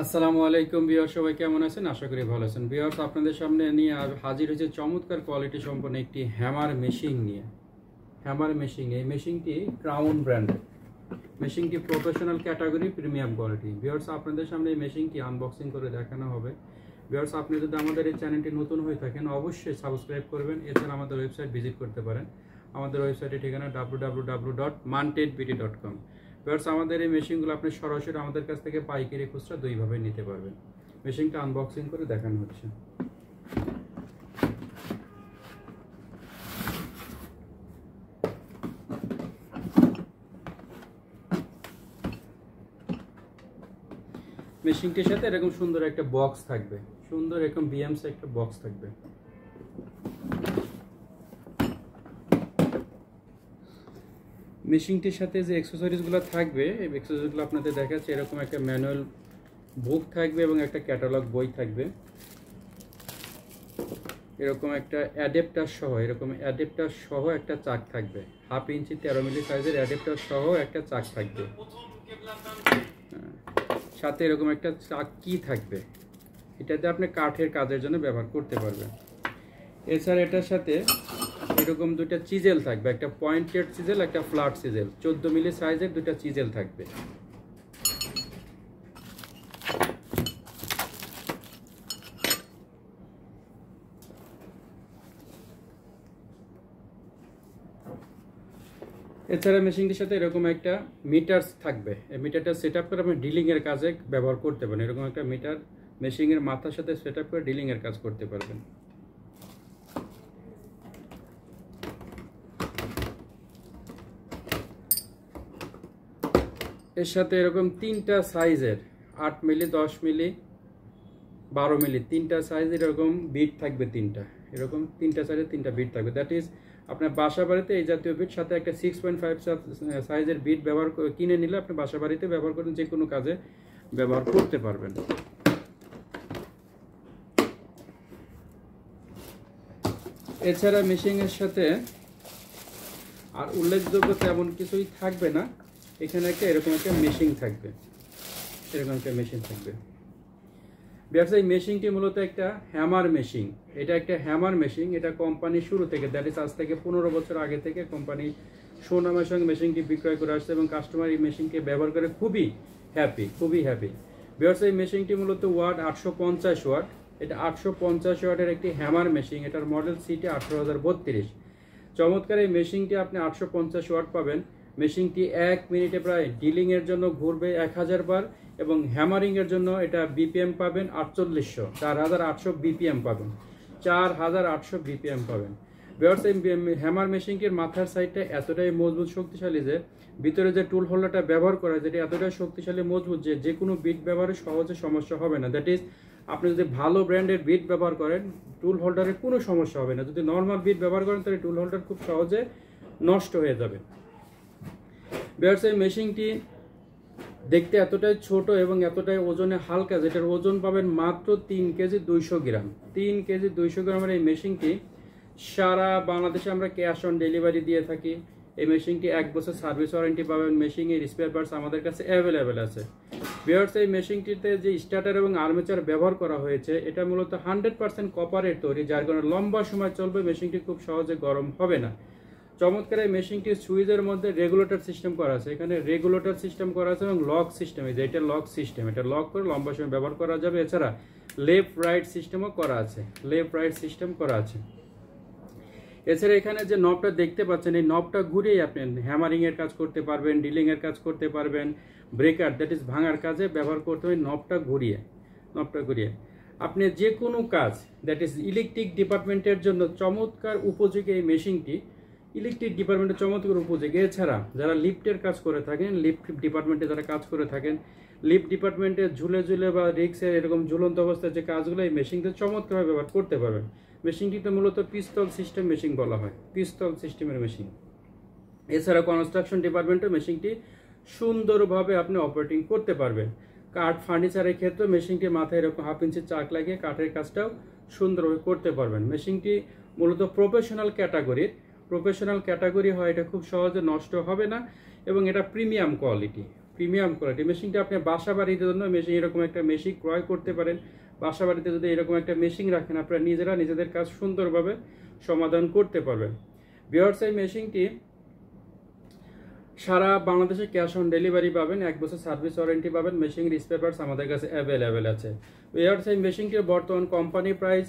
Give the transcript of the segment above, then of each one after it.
আসসালামু আলাইকুম ভিউয়ার, সবাই কেমন আছেন? আশা করি ভালো আছেন। ভিউয়ার্স, আপনাদের সামনে নিয়ে হাজির হয়েছে চমৎকার কোয়ালিটি সম্পন্ন একটি হ্যামার মেশিন নিয়ে। হ্যামার মেশিন, এই মেশিনটি ক্রাউন ব্র্যান্ডের। মেশিনটি professional category, premium quality. Viewers, আপনাদের সামনে এই মেশিনটি আনবক্সিং করে দেখানো হবে। ভিউয়ার্স, আপনি যদি আমাদের এই চ্যানেলটি নতুন হয়ে থাকেন অবশ্যই সাবস্ক্রাইব করবেন। এছাড়া আমাদের ওয়েবসাইট ভিজিট করতে পারেন। আমাদের ওয়েবসাইটের ঠিকানা www.mantedbt.com। ভিউয়ার্স, আমাদের এই মেশিনগুলো আপনি সরাসরি আমাদের কাছ থেকে পাইকারি, খুচরা দুইভাবে নিতে পারবেন। মেশিনটা আনবক্সিং করে দেখানো হচ্ছে। মেশিনটির সাথে এরকম সুন্দর একটা বক্স থাকবে, সুন্দর এরকম বিএমসি একটা বক্স থাকবে। মেশিনটির সাথে যে অ্যাক্সেসরিজগুলো থাকবে, এই অ্যাক্সেসরিজগুলো আপনাদের দেখাচ্ছে। এরকম একটা ম্যানুয়াল বুক থাকবে এবং একটা ক্যাটালগ বই থাকবে। এরকম একটা অ্যাডাপ্টার সহ একটা চাক থাকবে। 1/2 ইঞ্চি 13 মিলি সাইজের অ্যাডাপ্টার সহ একটা চাক থাকবে। সাথে এরকম একটা চাক কি থাকবে, এটাতে আপনি কাঠের কাজের জন্য ব্যবহার করতে পারবেন। এছাড়া এটার সাথে এরকম দুইটা চিজেল থাকবে, একটা পয়েন্টেড চিজেল, একটা ফ্ল্যাট চিজেল। 14 মিলি সাইজের দুইটা চিজেল থাকবে। এছাড়া মেশিনটির সাথে এরকম একটা মিটার থাকবে। এই মিটারটা সেট আপ করে আপনি ডিলিংয়ের কাজে ব্যবহার করতে পারেন। এরকম একটা মিটার মেশিনের মাথার সাথে সেট আপ করে ডিলিংয়ের কাজ করতে পারবেন। এর সাথে এরকম 3টা সাইজের 8 মিলি, 10 মিলি, 12 মিলি 3টা সাইজের এরকম বিট থাকবে। এরকম 3টা সাইজের 3টা বিট থাকবে। দ্যাট ইজ আপনার বাসা বাড়িতে এই জাতীয় বিট, সাথে একটা 6.5 সাইজের বিট ব্যবহার কিনে নিলে আপনি বাসা বাড়িতে ব্যবহার করেন, যে কোনো কাজে ব্যবহার করতে পারবেন। এছাড়া মেশিনের সাথে আর উল্লেখযোগ্য তেমন কিছুই থাকবে না। এখানে এরকম একটা মেশিন থাকবে, এই মেশিনটি মূলত একটা হ্যামার মেশিন। এটা একটা হ্যামার মেশিন। এটা কোম্পানি শুরু থেকে, দ্যাট ইজ আজ থেকে 15 বছর আগে থেকে কোম্পানি সুনামের সঙ্গে মেশিনটি বিক্রয় করে আসছে এবং কাস্টমার এই মেশিনকে ব্যবহার করে খুবই হ্যাপি। ভিউয়ার্স, এই মেশিনটি মূলত ওয়াট 850 ওয়াট। এটা 850 ওয়াটের একটি হ্যামার মেশিন। এটার মডেল সিটি 18032। চমৎকার এই মেশিনটি আপনি 850 ওয়াট পাবেন। মেশিনটি 1 মিনিটে প্রায় ডিলিংয়ের জন্য ঘুরবে 1000 বার এবং হ্যামারিংয়ের জন্য এটা বিপিএম পাবেন 4800, 4800 বিপিএম পাবেন, 4800 বিপিএম পাবেন। ভিউয়ার্স, এই হ্যামার মেশিনটির মাথার সাইডটা এতটাই মজবুত, শক্তিশালী যে ভিতরে যে টুল হোল্ডারটা ব্যবহার করা হয়, যেটা এতটাই শক্তিশালী, মজবুত যে কোনো বিট ব্যবহারে সহজে সমস্যা হবে না। দ্যাট ইজ আপনি যদি ভালো ব্র্যান্ডের বিট ব্যবহার করেন, টুল হোল্ডারের কোনো সমস্যা হবে না। যদি নর্মাল বিট ব্যবহার করেন তাহলে টুল হোল্ডার খুব সহজে নষ্ট হয়ে যাবে। ভিউয়ার্স, এই মেশিনটি দেখতে এতটাই ছোট এবং এতটাই ওজনে হালকা, যেটার ওজন পাবেন মাত্র 3 কেজি 200 গ্রাম। 3 কেজি 200 গ্রামের এই মেশিনটি সারা বাংলাদেশে আমরা ক্যাশ অন ডেলিভারি দিয়ে থাকি। এই মেশিনটি 1 বছর সার্ভিস ওয়ারেন্টি পাবেন। মেশিনের স্পেয়ার পার্টস আমাদের কাছে অ্যাভেলেবেল আছে। ভিউয়ার্স, এই মেশিনটিতে যে স্টার্টার এবং আর্মেচার ব্যবহার করা হয়েছে, এটা মূলত 100% কপারের তৈরি, যার কারণে লম্বা সময় চলবে। মেশিনটি খুব সহজে গরম হবে না। চমৎকার এই মেশিনটির সুইচের মধ্যে রেগুলেটর সিস্টেম করা আছে। এখানে রেগুলেটর সিস্টেম করা আছে এবং লক সিস্টেম, এই যে এটা লক সিস্টেম, এটা লক করে লম্বা সময় ব্যবহার করা যাবে। এছাড়া লেফট রাইট সিস্টেমও করা আছে, এছাড়া এখানে যে নবটা দেখতে পাচ্ছেন, এই নবটা ঘুরিয়ে আপনি হ্যামারিং এর কাজ করতে পারবেন, ডিলিং এর কাজ করতে পারবেন, ব্রেকার দ্যাট ইজ ভাঙার কাজে ব্যবহার করতে হবে। নবটা ঘুরিয়ে আপনি যে কোনো কাজ, দ্যাট ইজ ইলেকট্রিক ডিপার্টমেন্টের জন্য চমৎকার উপযোগী এই মেশিনটি। ইলেকট্রিক ডিপার্টমেন্টের চমৎকার উপযোগী। এছাড়া যারা লিফটের কাজ করে থাকেন, লিফট ডিপার্টমেন্টে যারা কাজ করে থাকেন, লিফট ডিপার্টমেন্টে ঝুলে বা রিক্সের এরকম ঝুলন্ত অবস্থায় যে কাজগুলো, এই মেশিনটা চমৎকারভাবে ব্যবহার করতে পারবেন। মেশিনটিতে মূলত পিস্তল সিস্টেম মেশিন বলা হয়, পিস্তল সিস্টেমের মেশিন। এছাড়া কনস্ট্রাকশন ডিপার্টমেন্টে মেশিনটি সুন্দরভাবে আপনি অপারেটিং করতে পারবেন। কাঠ ফার্নিচারের ক্ষেত্রে মেশিনটির মাথায় এরকম 1/2 ইঞ্চি চাক লাগিয়ে কাঠের কাজটাও সুন্দরভাবে করতে পারবেন। মেশিনটি মূলত প্রফেশনাল ক্যাটাগরি হয়, এটা খুব সহজে নষ্ট হবে না এবং এটা প্রিমিয়াম প্রিমিয়াম কোয়ালিটি। মেশিনটা আপনি বাসা বাড়ির জন্য মেশিন এরকম একটা মেশিন ক্রয় করতে পারেন। বাসা বাড়িতে যদি এরকম একটা মেশিন রাখেন, আপনারা নিজেরা নিজেদের কাজ সুন্দরভাবে সমাধান করতে পারবেন। ভিউয়ার্স, এই মেশিনটি সারা বাংলাদেশে ক্যাশ অন ডেলিভারি পাবেন, 1 বছর সার্ভিস ওয়ারেন্টি পাবেন। মেশিনের স্পেয়ার আমাদের কাছে অ্যাভেলেবেল আছে। ভিউয়ার্স, এই মেশিনটির বর্তমান কোম্পানি প্রাইস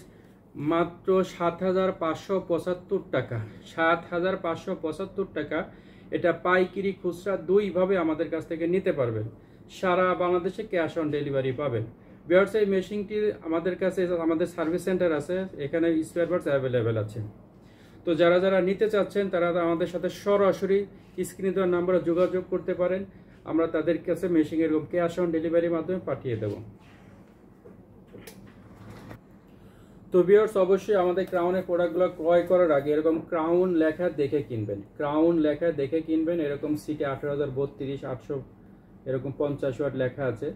মাত্র 7,575 টাকা। 7,575 টাকা। এটা পাইকারি খুচরা দুইভাবে আমাদের কাছ থেকে নিতে পারবেন। সারা বাংলাদেশে ক্যাশ অন ডেলিভারি পাবেন। ভিউয়ার্স, এই মেশিনটি আমাদের কাছে আমাদের সার্ভিস সেন্টার আছে, এখানে স্পেয়ার পার্টস অ্যাভেলেবেল আছে। তো যারা যারা নিতে চাচ্ছেন তারা আমাদের সাথে সরাসরি স্ক্রিনে দেওয়ার নাম্বারে যোগাযোগ করতে পারেন। আমরা তাদের কাছে মেশিন এরকম ক্যাশ অন ডেলিভারির মাধ্যমে পাঠিয়ে দেব। তো ভিউয়ার্স, অবশ্যই আমাদের ক্রাউনের প্রোডাক্টগুলো ক্রয় করার আগে এরকম ক্রাউন লেখা দেখে কিনবেন। ক্রাউন লেখা দেখে কিনবেন। এরকম সিটে 18,032 800 এরকম 50 ওয়াট লেখা আছে,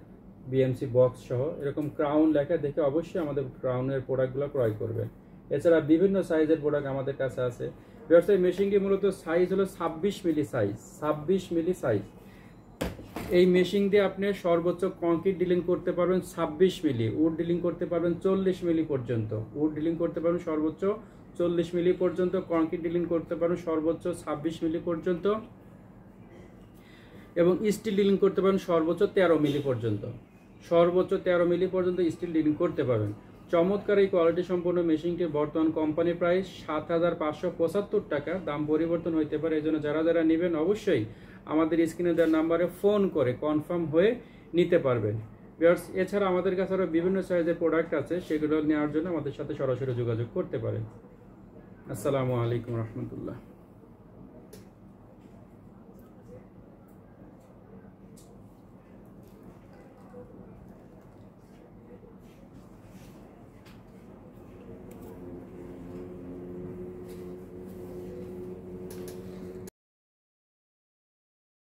বিএমসি বক্স সহ। এরকম ক্রাউন লেখা দেখে অবশ্যই আমাদের ক্রাউনের প্রোডাক্টগুলো ক্রয় করবেন। এছাড়া বিভিন্ন সাইজের প্রোডাক্ট আমাদের কাছে আছে। ভিউয়ার্স, এই মেশিনটি মূলত সাইজ হলো 26 মিলি সাইজ। 26 মিলি সাইজ। এই মেশিন দিয়ে আপনি সর্বোচ্চ কংক্রিট ডিলিং করতে পারবেন 26 মিলি, উড ডিলিং করতে পারবেন 40 মিলি পর্যন্ত। উড ডিলিং করতে পারবেন সর্বোচ্চ 40 মিলি পর্যন্ত, কংক্রিট ডিলিং করতে পারবেন সর্বোচ্চ 26 মিলি পর্যন্ত, এবং স্টিল ডিলিং করতে পারবেন সর্বোচ্চ 13 মিলি পর্যন্ত। সর্বোচ্চ 13 মিলি পর্যন্ত স্টিল ডিলিং করতে পারবেন। চমৎকার এই কোয়ালিটি সম্পন্ন মেশিনটির বর্তমান কোম্পানি প্রাইস 7,575 টাকা। দাম পরিবর্তন হইতে পারে, এই জন্য যারা যারা নেবেন অবশ্যই আমাদের স্ক্রিনে দেওয়ার নাম্বারে ফোন করে কনফার্ম হয়ে নিতে পারবেন। ভিউয়ার্স, এছাড়া আমাদের কাছে আরও বিভিন্ন সাইজের প্রোডাক্ট আছে, সেগুলো নেওয়ার জন্য আমাদের সাথে সরাসরি যোগাযোগ করতে পারেন। আসসালামু আলাইকুম রহমতুল্লাহ।